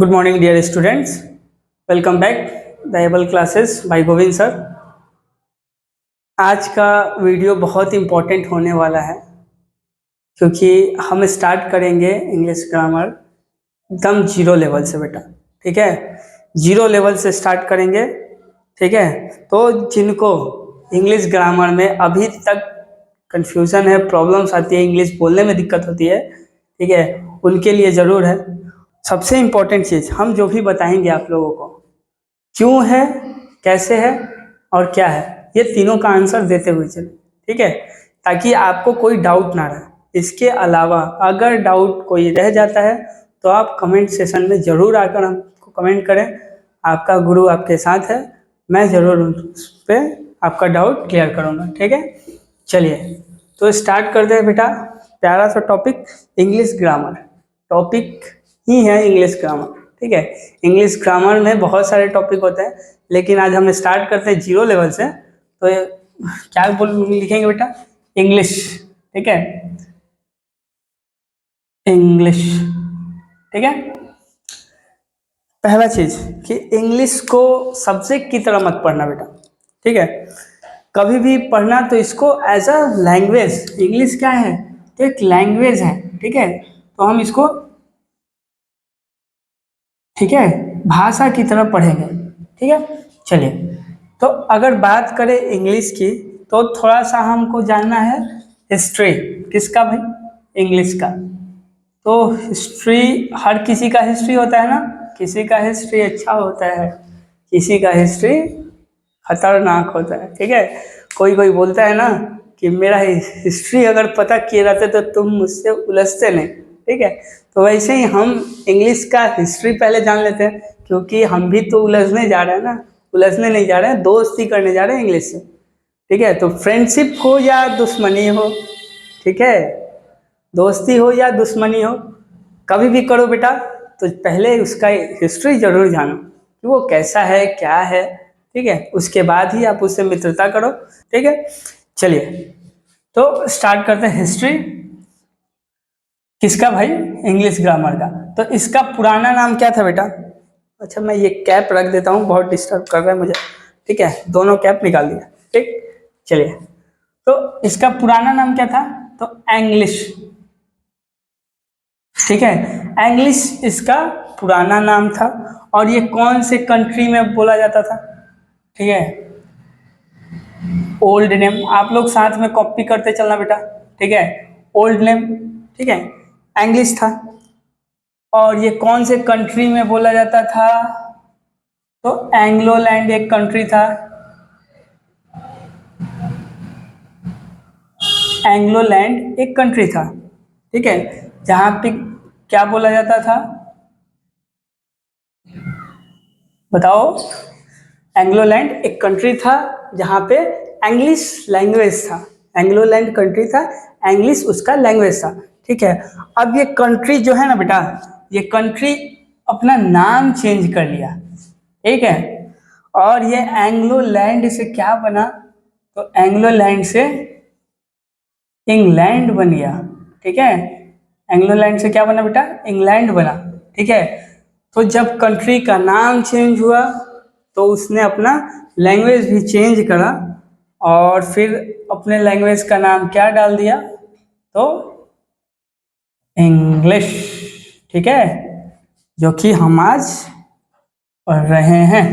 Good morning dear students, welcome back the able classes by Govind sir. आज का video बहुत important होने वाला है क्योंकि हम स्टार्ट करेंगे इंग्लिश ग्रामर एकदम जीरो लेवल से बेटा। ठीक है, जीरो लेवल से स्टार्ट करेंगे। ठीक है, तो जिनको इंग्लिश ग्रामर में अभी तक कंफ्यूजन है, प्रॉब्लम्स आती है, इंग्लिश बोलने में दिक्कत होती है, ठीक है, उनके लिए ज़रूर है। सबसे इम्पोर्टेंट चीज़ हम जो भी बताएंगे आप लोगों को, क्यों है, कैसे है और क्या है, ये तीनों का आंसर देते हुए चले। ठीक है, ताकि आपको कोई डाउट ना रहे। इसके अलावा अगर डाउट कोई रह जाता है तो आप कमेंट सेशन में ज़रूर आकर हमको कमेंट करें। आपका गुरु आपके साथ है, मैं ज़रूर उस पर आपका डाउट क्लियर करूँगा। ठीक है, चलिए तो स्टार्ट करते हैं बेटा। प्यारा सा टॉपिक इंग्लिश ग्रामर, टॉपिक ही है इंग्लिश ग्रामर। ठीक है, इंग्लिश ग्रामर में बहुत सारे टॉपिक होते हैं, लेकिन आज हम स्टार्ट करते हैं जीरो लेवल से। तो क्या लिखेंगे बेटा? इंग्लिश। ठीक है, इंग्लिश। ठीक है, पहला चीज कि इंग्लिश को सब्जेक्ट की तरह मत पढ़ना बेटा। ठीक है, कभी भी पढ़ना तो इसको एज अ लैंग्वेज। इंग्लिश क्या है? तो एक लैंग्वेज है। ठीक है, तो हम इसको, ठीक है, भाषा की तरह पढ़ेंगे। ठीक है, चलिए तो अगर बात करें इंग्लिश की तो थोड़ा सा हमको जानना है हिस्ट्री। किसका भाई? इंग्लिश का। तो हिस्ट्री, हर किसी का हिस्ट्री होता है ना। किसी का हिस्ट्री अच्छा होता है, किसी का हिस्ट्री खतरनाक होता है। ठीक है, कोई कोई बोलता है ना कि मेरा हिस्ट्री अगर पता किए रहते तो तुम मुझसे उलझते नहीं। ठीक है, तो वैसे ही हम इंग्लिश का हिस्ट्री पहले जान लेते हैं, क्योंकि हम भी तो उलझने जा रहे हैं ना। उलझने नहीं जा रहे हैं, दोस्ती करने जा रहे हैं इंग्लिश से। ठीक है, तो फ्रेंडशिप हो या दुश्मनी हो, ठीक है, दोस्ती हो या दुश्मनी हो, कभी भी करो बेटा तो पहले उसका हिस्ट्री जरूर जानो कि वो कैसा है, क्या है। ठीक है, उसके बाद ही आप उससे मित्रता करो। ठीक है, चलिए तो स्टार्ट करते हैं हिस्ट्री। किसका भाई? इंग्लिश ग्रामर का। तो इसका पुराना नाम क्या था बेटा? अच्छा, मैं ये कैप रख देता हूँ, बहुत डिस्टर्ब कर रहा है मुझे। ठीक है, दोनों कैप निकाल दिया। ठीक, चलिए तो इसका पुराना नाम क्या था? तो एंग्लिश। ठीक है, एंग्लिश इसका पुराना नाम था। और ये कौन से कंट्री में बोला जाता था? ठीक है, ओल्ड नेम, आप लोग साथ में कॉपी करते चलना बेटा। ठीक है, ओल्ड नेम। ठीक है, एंग्लिश था। और ये कौन से कंट्री में बोला जाता था? तो एंग्लोलैंड एक कंट्री था। एंग्लोलैंड एक कंट्री था। ठीक है, जहां पे क्या बोला जाता था? बताओ। एंग्लोलैंड एक कंट्री था जहां पे इंग्लिश लैंग्वेज था। एंग्लोलैंड कंट्री था, इंग्लिश उसका लैंग्वेज था। ठीक है, अब ये कंट्री जो है ना बेटा, ये कंट्री अपना नाम चेंज कर लिया। ठीक है, और ये एंग्लोलैंड से क्या बना? तो एंग्लोलैंड से इंग्लैंड बन गया। ठीक है, एंग्लोलैंड से क्या बना बेटा? इंग्लैंड बना। ठीक है, तो जब कंट्री का नाम चेंज हुआ तो उसने अपना लैंग्वेज भी चेंज करा और फिर अपने लैंग्वेज का नाम क्या डाल दिया? तो इंग्लिश। ठीक है, जो कि हम आज पढ़ रहे हैं।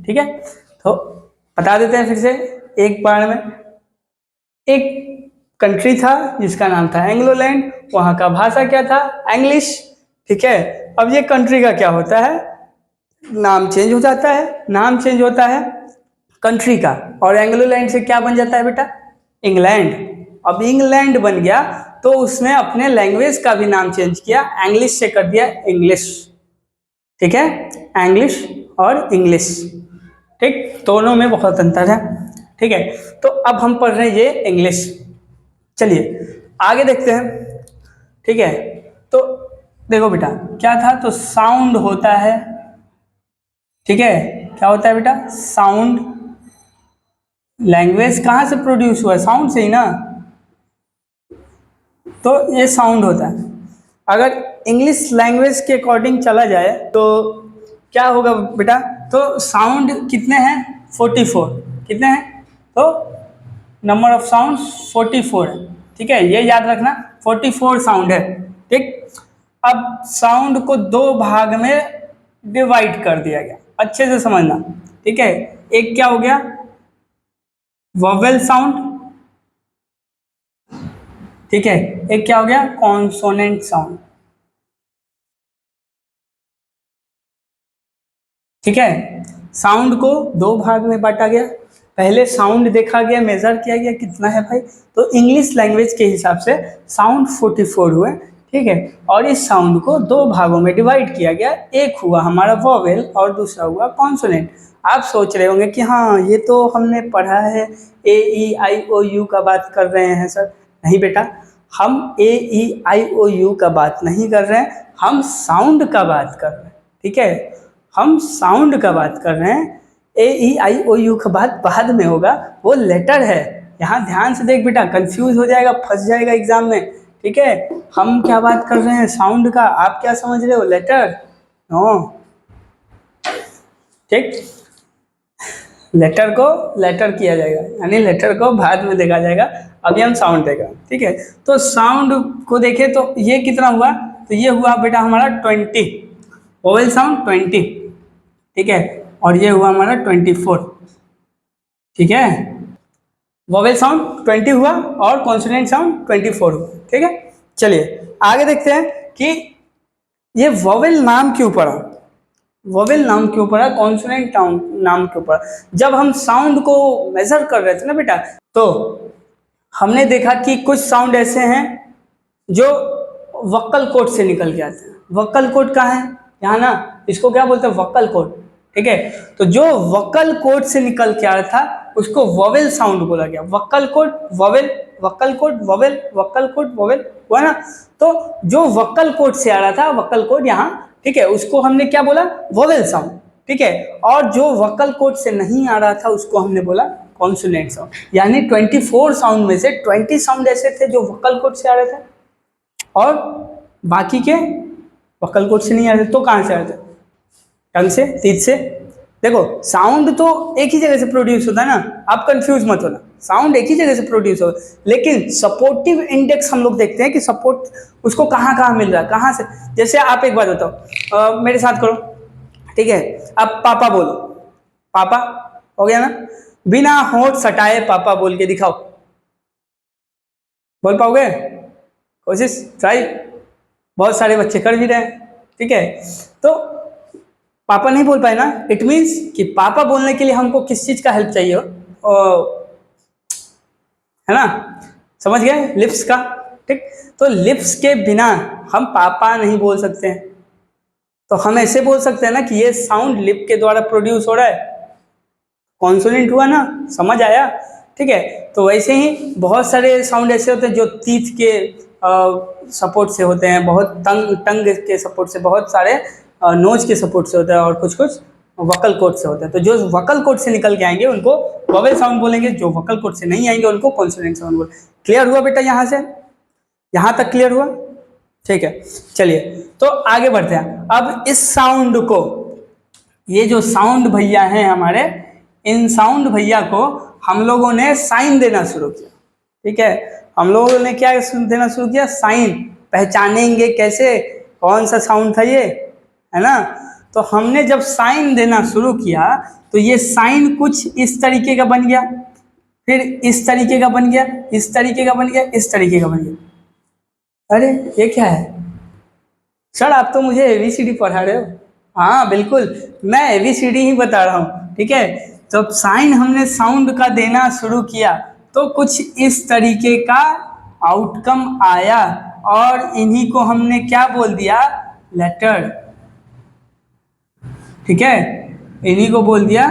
ठीक है, तो बता देते हैं फिर से एक बार में। एक कंट्री था जिसका नाम था एंग्लोलैंड, वहां का भाषा क्या था? इंग्लिश। ठीक है, अब ये कंट्री का क्या होता है? नाम चेंज हो जाता है। नाम चेंज होता है कंट्री का, और एंग्लोलैंड से क्या बन जाता है बेटा? इंग्लैंड। अब इंग्लैंड बन गया तो उसने अपने लैंग्वेज का भी नाम चेंज किया, इंग्लिश से कर दिया इंग्लिश। ठीक है, इंग्लिश और इंग्लिश, ठीक, दोनों में बहुत अंतर है। ठीक है, तो अब हम पढ़ रहे हैं ये इंग्लिश। चलिए आगे देखते हैं। ठीक है, तो देखो बेटा क्या था? तो साउंड होता है। ठीक है, क्या होता है बेटा? साउंड। लैंग्वेज कहाँ से प्रोड्यूस हुआ है? साउंड से ही ना। तो ये साउंड होता है। अगर इंग्लिश लैंग्वेज के अकॉर्डिंग चला जाए तो क्या होगा बेटा, तो साउंड कितने हैं 44, कितने हैं, तो नंबर ऑफ साउंड 44 है, ठीक है, ये याद रखना 44 साउंड है, ठीक। अब साउंड को दो भाग में डिवाइड कर दिया गया, अच्छे से समझना, ठीक है। एक क्या हो गया वोवेल साउंड, ठीक है, एक क्या हो गया कॉन्सोनेंट साउंड, ठीक है। साउंड को दो भाग में बांटा गया, पहले साउंड देखा गया, मेजर किया गया कितना है भाई, तो इंग्लिश लैंग्वेज के हिसाब से साउंड 44 हुए, ठीक है। और इस साउंड को दो भागों में डिवाइड किया गया, एक हुआ हमारा वोवेल और दूसरा हुआ कॉन्सोनेंट। आप सोच रहे होंगे कि हाँ ये तो हमने पढ़ा है, ए ई आई ओ यू का बात कर रहे हैं सर। नहीं बेटा, हम ए ई आई ओ यू का बात नहीं कर रहे हैं, हम साउंड का बात कर रहे हैं, ठीक है, हम साउंड का बात कर रहे हैं। ए ई आई ओ यू का बात बाद में होगा, वो लेटर है। यहाँ ध्यान से देख बेटा, कंफ्यूज हो जाएगा, फंस जाएगा एग्जाम में, ठीक है। हम क्या बात कर रहे हैं साउंड का, आप क्या समझ रहे हो लेटर, नो, ठीक। लेटर को लेटर किया जाएगा, यानी लेटर को बाद में देखा जाएगा, अभी हम साउंड देगा, ठीक है। तो साउंड को देखें तो ये कितना हुआ, तो ये हुआ बेटा हमारा 20, वोवेल साउंड 20, ठीक है, और ये हुआ हमारा 24, ठीक है। वोवेल साउंड 20 हुआ और कॉन्सोनेंट साउंड 24 हुआ, ठीक है। चलिए आगे देखते हैं कि ये वोवेल नाम क्यों पड़ा, वोवेल नाम क्यों पड़ा, कॉन्सोनेंट नाम क्यों पड़ा। जब हम साउंड को मेजर कर रहे थे ना बेटा, तो हमने देखा कि कुछ साउंड ऐसे हैं जो वक्कल कोड से निकल के आते हैं। वक्कल कोड कहाँ है, यहाँ ना, इसको क्या बोलते हैं वक्कल कोड, ठीक है। तो जो वक्कल कोड से निकल के आ रहा था उसको वोवेल साउंड बोला गया। Vocal cord vowel, vocal cord vowel, vocal cord vowel हुआ ना। तो जो वक्कल कोड से आ रहा था, वक्कल कोड यहाँ, ठीक है, उसको हमने क्या बोला वोवेल साउंड, ठीक है। और जो वक्कल कोड से नहीं आ रहा था उसको हमने बोला कॉन्सोनेंट साउंड। यानी 24 साउंड में से 20 साउंड ऐसे थे जो वक्कल कोड से आ रहे थे और बाकी के वक्कल कोड से नहीं आ रहे थे। तो कहाँ से आ रहे थे, टंग से, तीत से। देखो साउंड तो एक ही जगह से प्रोड्यूस होता है ना, आप कंफ्यूज मत होना, साउंड एक ही जगह से प्रोड्यूस होता है, लेकिन सपोर्टिव इंडेक्स हम लोग देखते हैं कि सपोर्ट उसको कहाँ कहाँ मिल रहा है, कहाँ से। जैसे आप एक बात बताओ, मेरे साथ करो, ठीक है। अब पापा बोलो, पापा हो गया ना, बिना होंठ सटाए पापा बोल के दिखाओ, बोल पाओगे, कोशिश ट्राई, बहुत सारे बच्चे कर भी रहे हैं, ठीक है। तो पापा नहीं बोल पाए ना, इट मीन्स कि पापा बोलने के लिए हमको किस चीज का हेल्प चाहिए हो, है ना, समझ गए, लिप्स का, ठीक। तो लिप्स के बिना हम पापा नहीं बोल सकते हैं, तो हम ऐसे बोल सकते हैं ना कि ये साउंड लिप के द्वारा प्रोड्यूस हो रहा है, कॉन्सोनेंट हुआ ना, समझ आया, ठीक है। तो वैसे ही बहुत सारे साउंड ऐसे होते हैं जो तीत के सपोर्ट से होते हैं, बहुत टंग के सपोर्ट से, बहुत सारे नोज के सपोर्ट से होता है, और कुछ कुछ वकल कोड से होता है। तो जो वकल कोड से निकल के आएंगे उनको वोवेल साउंड बोलेंगे, जो वकल कोड से नहीं आएंगे उनको कॉन्सोनेंट साउंड बोलेंगे। क्लियर हुआ बेटा, यहाँ से यहाँ तक क्लियर हुआ, ठीक है। चलिए तो आगे बढ़ते हैं। अब इस साउंड को, ये जो साउंड भैया हैं हमारे, इन साउंड भैया को हम लोगों ने साइन देना शुरू किया, ठीक है। हम लोगों ने क्या देना शुरू किया, साइन। पहचानेंगे कैसे कौन सा साउंड था ये, है ना। तो हमने जब साइन देना शुरू किया तो ये साइन कुछ इस तरीके का बन गया, फिर इस तरीके का बन गया, इस तरीके का बन गया, इस तरीके का बन गया। अरे ये क्या है सर, आप तो मुझे ABCD पढ़ा रहे हो। हाँ बिल्कुल, मैं ABCD ही बता रहा हूँ, ठीक है। जब साइन हमने साउंड का देना शुरू किया तो कुछ इस तरीके का आउटकम आया, और इन्हीं को हमने क्या बोल दिया, लेटर, ठीक है। इन्हीं को बोल दिया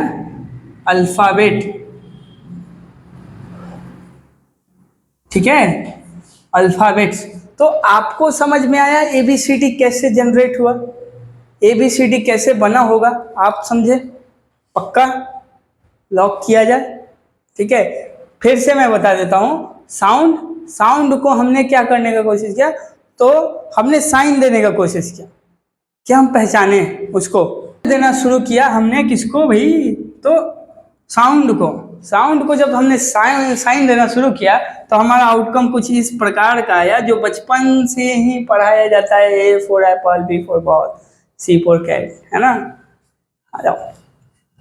अल्फाबेट, ठीक है, अल्फाबेट्स। तो आपको समझ में आया ABCD कैसे जनरेट हुआ, ABCD कैसे बना होगा, आप समझे, पक्का लॉक किया जाए, ठीक है। फिर से मैं बता देता हूँ, साउंड को हमने क्या करने का कोशिश किया, तो हमने साइन देने का कोशिश किया कि हम पहचाने उसको। देना शुरू किया हमने किसको भाई, तो साउंड को जब हमने साइन देना शुरू किया तो हमारा आउटकम कुछ इस प्रकार का आया जो बचपन से ही पढ़ाया जाता है। A for apple, B for ball, C for cat, है ना। आ जाओ,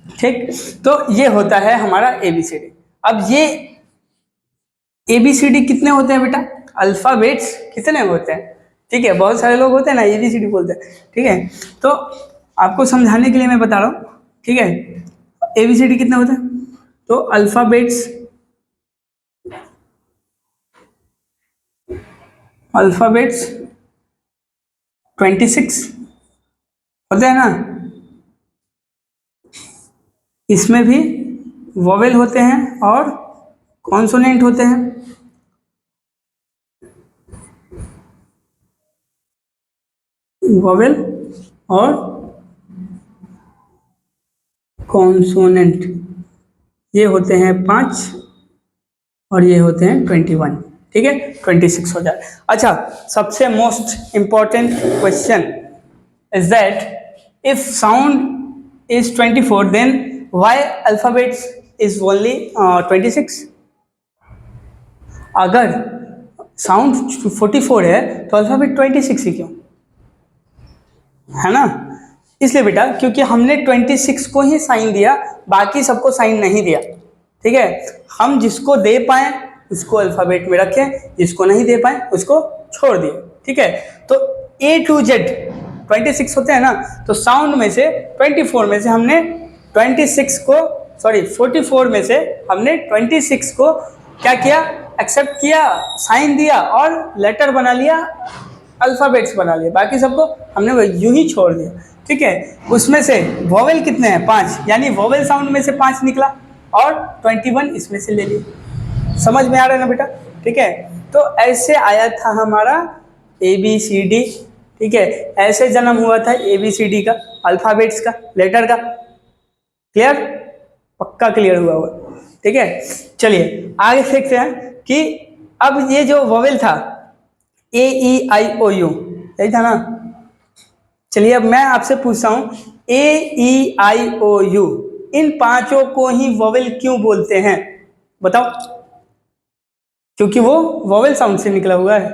ठीक। तो ये होता है हमारा एबीसीडी। अब ये एबीसीडी कितने होते हैं बेटा, अल्फाबेट्स कितने होते हैं, ठीक है। बहुत सारे लोग होते हैं ना एबीसीडी बोलते हैं, ठीक है। तो आपको समझाने के लिए मैं बता रहा हूँ, ठीक है। एबीसीडी कितने होते हैं, तो अल्फाबेट्स 26 होते हैं ना। इसमें भी वोवेल होते हैं और कॉन्सोनेंट होते हैं। वोवेल और कॉन्सोनेंट ये होते हैं 5 और ये होते हैं 21, ठीक है। 26 हो जाए। अच्छा, सबसे most important question is that if sound is 24 then why alphabets is only 26। अगर साउंड 44 है तो अल्फाबेट 26 ही क्यों, है ना। इसलिए बेटा क्योंकि हमने 26 को ही साइन दिया, बाकी सबको साइन नहीं दिया, ठीक है। हम जिसको दे पाए उसको अल्फाबेट में रखें, जिसको नहीं दे पाए उसको छोड़ दिए, ठीक है। तो A to Z 26 होते हैं ना, तो साउंड में से 24 में से हमने 26 को, सॉरी 44 में से हमने 26 को क्या किया, एक्सेप्ट किया, साइन दिया और लेटर बना लिया, अल्फाबेट्स बना लिए, बाकी सबको हमने यूं ही छोड़ दिया, ठीक है। उसमें से वोवेल कितने हैं, 5, यानी वोवेल साउंड में से 5 निकला और 21 इसमें से ले लिए। समझ में आ रहा है ना बेटा, ठीक है। तो ऐसे आया था हमारा ABCD, ठीक है। ऐसे जन्म हुआ था ABCD का, अल्फाबेट्स का, लेटर का। क्लियर, पक्का क्लियर हुआ हुआ, ठीक है। चलिए आगे देखते हैं कि अब ये जो वोवेल था AEIOU, यही था ना। चलिए अब मैं आपसे पूछता हूं AEIOU इन पांचों को ही वोवेल क्यों बोलते हैं, बताओ। क्योंकि वो वोवेल साउंड से निकला हुआ है।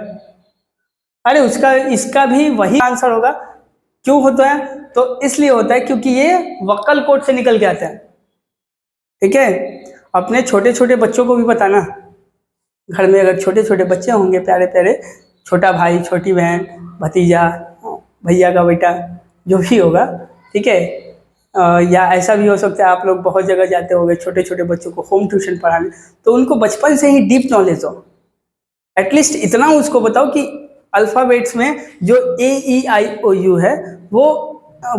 अरे उसका, इसका भी वही आंसर होगा। क्यों होता है, तो इसलिए होता है क्योंकि ये वोकल कॉर्ड से निकल के आता है, ठीक है। अपने छोटे छोटे बच्चों को भी बताना, घर में अगर छोटे छोटे बच्चे होंगे प्यारे प्यारे, छोटा भाई, छोटी बहन, भतीजा, भैया का बेटा, जो भी होगा, ठीक है। या ऐसा भी हो सकता है आप लोग बहुत जगह जाते होंगे छोटे छोटे बच्चों को होम ट्यूशन पढ़ाने, तो उनको बचपन से ही डीप नॉलेज हो। एटलीस्ट इतना उसको बताओ कि अल्फ़ाबेट्स में जो AEIOU है वो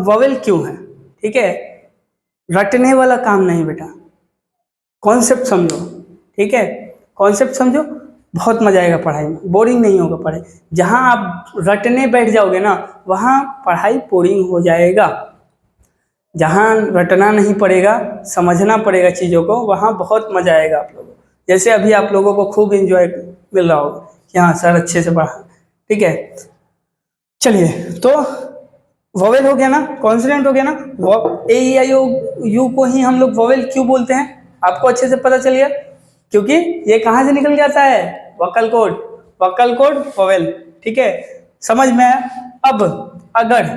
वोवेल क्यों है, ठीक है। रटने वाला काम नहीं बेटा, कॉन्सेप्ट समझो, ठीक है। कॉन्सेप्ट समझो, बहुत मजा आएगा पढ़ाई में, बोरिंग नहीं होगा पढ़ाई। जहां आप रटने बैठ जाओगे ना वहां पढ़ाई बोरिंग हो जाएगा। जहां रटना नहीं पड़ेगा, समझना पड़ेगा चीज़ों को, वहां बहुत मजा आएगा आप लोगों को। जैसे अभी आप लोगों को खूब एंजॉय मिल रहा होगा कि हाँ सर अच्छे से पढ़ा, ठीक है। चलिए तो वोवेल हो गया ना, कॉन्सोनेंट हो गया ना। AEIOU को ही हम लोग वोवेल क्यों बोलते हैं, आपको अच्छे से पता चल गया। क्योंकि ये कहाँ से निकल जाता है, vocal cord, vocal cord vowel, ठीक है। समझ में आया। अब अगर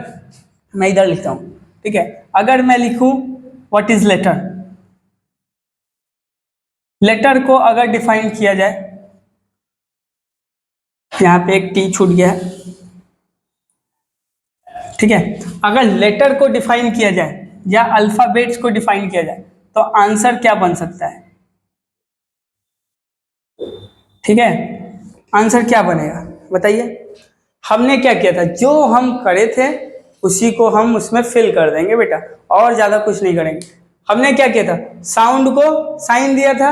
मैं इधर लिखता हूँ, ठीक है, अगर मैं लिखूं व्हाट इज लेटर, लेटर को अगर डिफाइन किया जाए, यहाँ पे एक T छूट गया है, ठीक है। अगर लेटर को डिफाइन किया जाए या अल्फाबेट्स को डिफाइन किया जाए तो आंसर क्या बन सकता है, ठीक है। आंसर क्या बनेगा बताइए। हमने क्या किया था, जो हम करे थे उसी को हम उसमें फिल कर देंगे बेटा, और ज्यादा कुछ नहीं करेंगे। हमने क्या किया था, साउंड को साइन दिया था,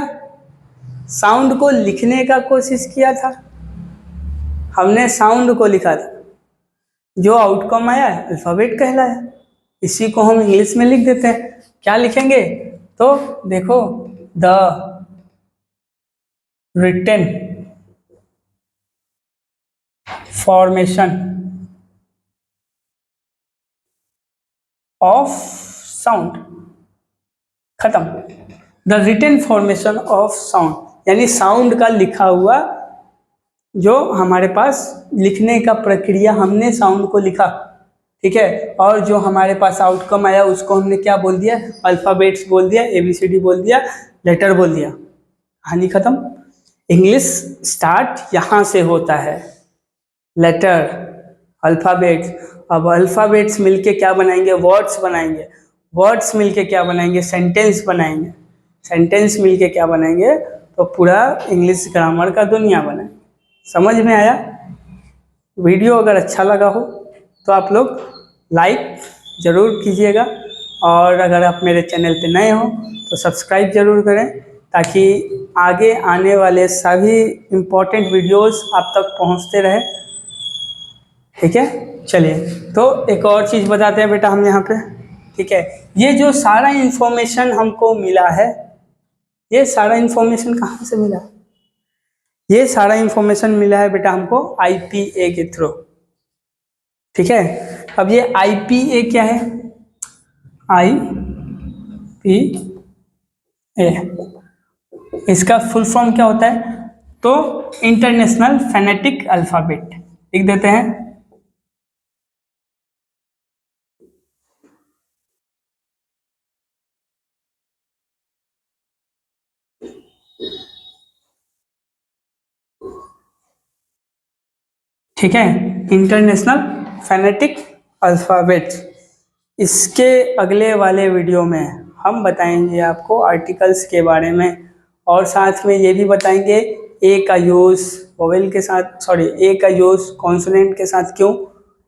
साउंड को लिखने का कोशिश किया था, हमने साउंड को लिखा था, जो आउटकम आया अल्फाबेट कहलाया। इसी को हम इंग्लिश में लिख देते हैं। क्या लिखेंगे, तो देखो the written formation of sound, खत्म। The written formation of sound यानी साउंड का लिखा हुआ, जो हमारे पास लिखने का प्रक्रिया, हमने साउंड को लिखा, ठीक है, और जो हमारे पास आउटकम आया उसको हमने क्या बोल दिया, अल्फ़ाबेट्स बोल दिया, ABCD बोल दिया, लेटर बोल दिया, कहानी खत्म। इंग्लिश स्टार्ट यहाँ से होता है, लेटर, अल्फ़ाबेट्स। अब अल्फ़ाबेट्स मिलके क्या बनाएंगे, वर्ड्स बनाएंगे, वर्ड्स मिलके क्या बनाएंगे, सेंटेंस बनाएंगे, सेंटेंस मिलके क्या बनाएंगे, तो पूरा इंग्लिश ग्रामर का दुनिया बनाएंगे। समझ में आया? वीडियो अगर अच्छा लगा हो तो आप लोग लाइक ज़रूर कीजिएगा, और अगर आप मेरे चैनल पे नए हो तो सब्सक्राइब ज़रूर करें, ताकि आगे आने वाले सभी इम्पोर्टेंट वीडियोस आप तक पहुंचते रहे, ठीक है। चलिए, तो एक और चीज़ बताते हैं बेटा हम यहाँ पे, ठीक है। ये जो सारा इन्फॉर्मेशन हमको मिला है, ये सारा इन्फॉर्मेशन कहाँ से मिला? ये सारा इन्फॉर्मेशन मिला है बेटा हमको IPA के थ्रू, ठीक है। अब ये IPA क्या है? IPA, इसका फुल फॉर्म क्या होता है? तो इंटरनेशनल फेनेटिक अल्फ़ाबेट लिख देते हैं। ठीक है, इंटरनेशनल फेनेटिक अल्फ़ाबेट। इसके अगले वाले वीडियो में हम बताएंगे आपको आर्टिकल्स के बारे में, और साथ में ये भी बताएंगे ए का यूज़ वोवेल के साथ, सॉरी, ए का यूज़ कॉन्सोनेंट के साथ क्यों,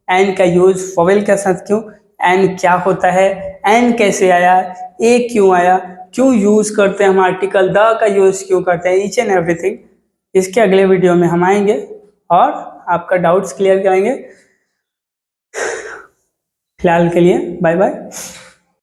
एन का यूज़ वोवेल के साथ क्यों, एन क्या होता है, एन कैसे आया, ए क्यों आया, क्यों यूज़ करते हैं हम आर्टिकल, द का यूज़ क्यों करते हैं, ईच एंड एवरीथिंग इसके अगले वीडियो में हम आएंगे और आपका डाउट्स क्लियर कराएंगे। फिलहाल के लिए बाय बाय।